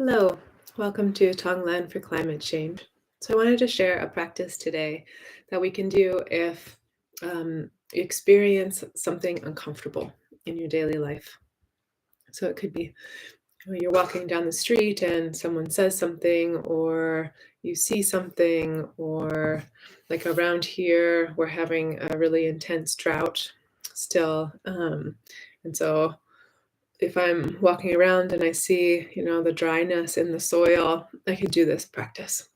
Hello, welcome to Tonglen for Climate Change. So I wanted to share a practice today that we can do if you experience something uncomfortable in your daily life. So it could be you're walking down the street and someone says something, or you see something, or like around here, we're having a really intense drought still. And so if I'm walking around and I see, the dryness in the soil, I could do this practice.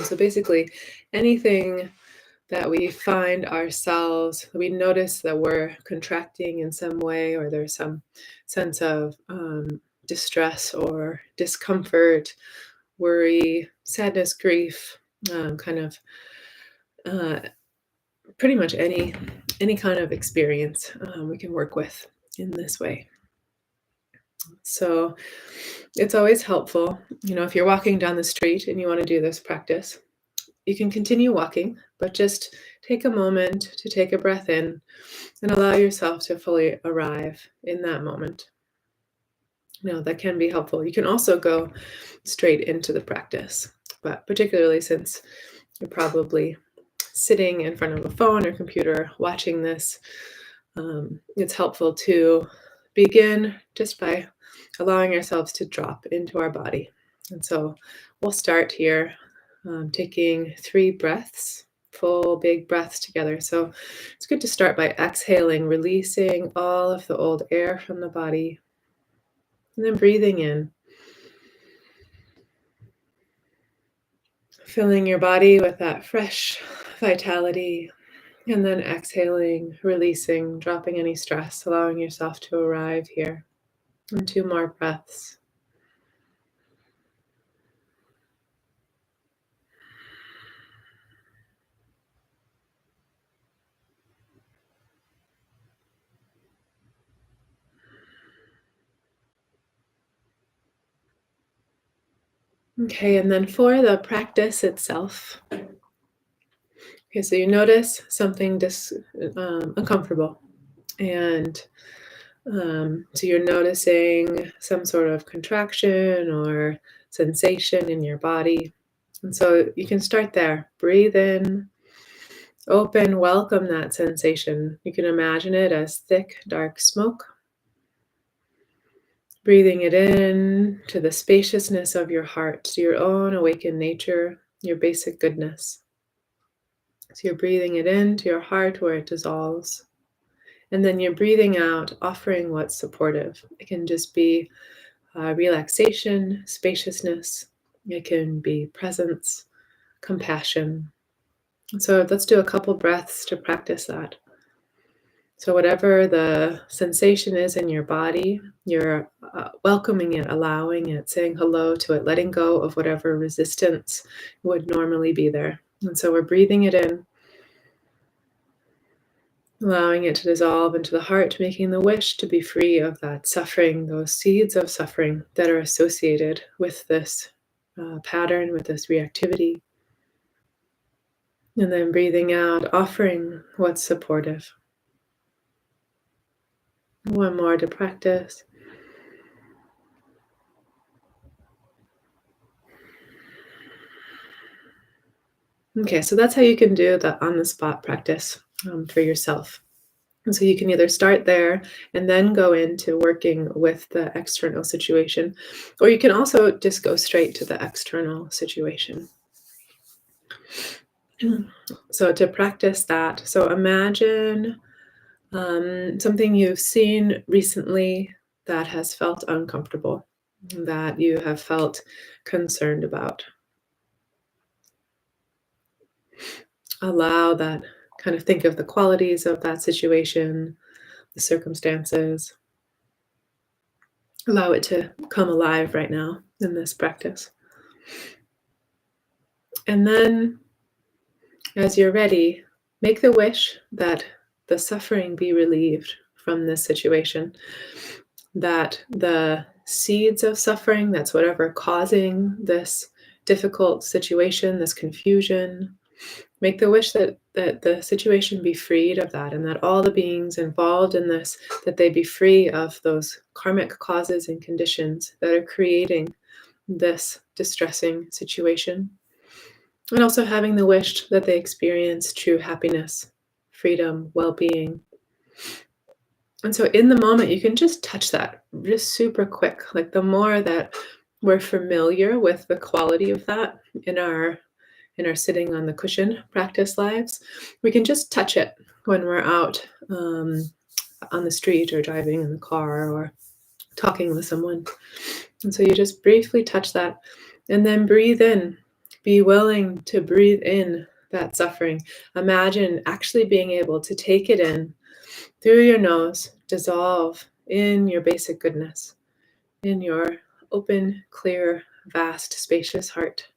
So basically, anything that we find ourselves, we notice that we're contracting in some way, or there's some sense of distress or discomfort, worry, sadness, grief, kind of uh, pretty much any kind of experience we can work with in this way. So it's always helpful, if you're walking down the street and you want to do this practice, you can continue walking, but just take a moment to take a breath in and allow yourself to fully arrive in that moment. That can be helpful. You can also go straight into the practice, but particularly since you're probably sitting in front of a phone or computer watching this, it's helpful to begin just by allowing ourselves to drop into our body. And so we'll start here, taking 3 breaths, full big breaths together. So it's good to start by exhaling, releasing all of the old air from the body, and then breathing in, filling your body with that fresh vitality, and then exhaling, releasing, dropping any stress, allowing yourself to arrive here. And 2 more breaths. Okay, and then for the practice itself, so you notice something uncomfortable, and so you're noticing some sort of contraction or sensation in your body. And so you can start there. Breathe in, open, welcome that sensation. You can imagine it as thick, dark smoke. Breathing it in to the spaciousness of your heart, to your own awakened nature, your basic goodness. So you're breathing it into your heart where it dissolves. And then you're breathing out, offering what's supportive. It can just be relaxation, spaciousness. It can be presence, compassion. So let's do a couple breaths to practice that. So whatever the sensation is in your body, you're welcoming it, allowing it, saying hello to it, letting go of whatever resistance would normally be there. And so we're breathing it in, allowing it to dissolve into the heart, making the wish to be free of that suffering, those seeds of suffering that are associated with this pattern, with this reactivity. And then breathing out, offering what's supportive. One more to practice. Okay, so that's how you can do the on-the-spot practice for yourself. And so you can either start there and then go into working with the external situation, or you can also just go straight to the external situation. So to practice that, so imagine something you've seen recently that has felt uncomfortable, that you have felt concerned about. Allow that, kind of think of the qualities of that situation, the circumstances. Allow it to come alive right now in this practice. And then, as you're ready, make the wish that the suffering be relieved from this situation, that the seeds of suffering, that's whatever causing this difficult situation, this confusion, make the wish that the situation be freed of that, and that all the beings involved in this, that they be free of those karmic causes and conditions that are creating this distressing situation, and also having the wish that they experience true happiness, freedom, well-being. And so in the moment, you can just touch that just super quick. Like the more that we're familiar with the quality of that in our sitting on the cushion practice lives, we can just touch it when we're out on the street or driving in the car or talking with someone. And so you just briefly touch that and then breathe in. Be willing to breathe in that suffering. Imagine actually being able to take it in through your nose, dissolve in your basic goodness, in your open, clear, vast, spacious heart.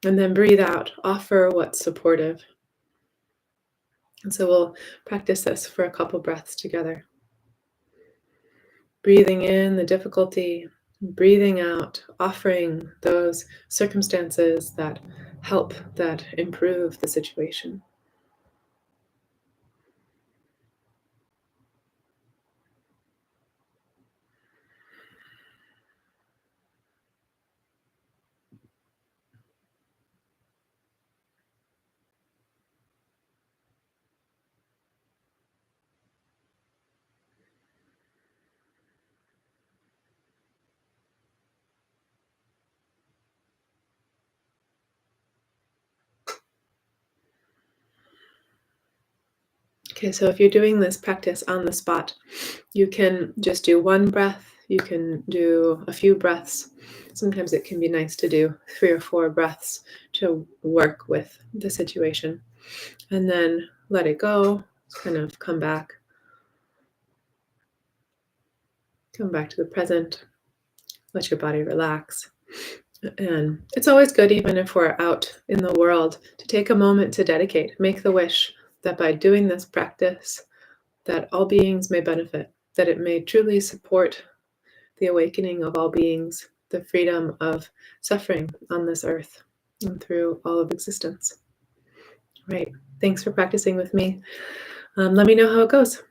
And then breathe out, offer what's supportive. And so we'll practice this for a couple breaths together. Breathing in the difficulty, breathing out, offering those circumstances that help, that improve the situation. Okay, so if you're doing this practice on the spot, you can just do one breath, you can do a few breaths. Sometimes it can be nice to do 3 or 4 breaths to work with the situation. And then let it go, kind of come back to the present, let your body relax. And it's always good, even if we're out in the world, to take a moment to dedicate, make the wish that by doing this practice, that all beings may benefit, that it may truly support the awakening of all beings, the freedom of suffering on this earth and through all of existence. Right. Thanks for practicing with me. Let me know how it goes.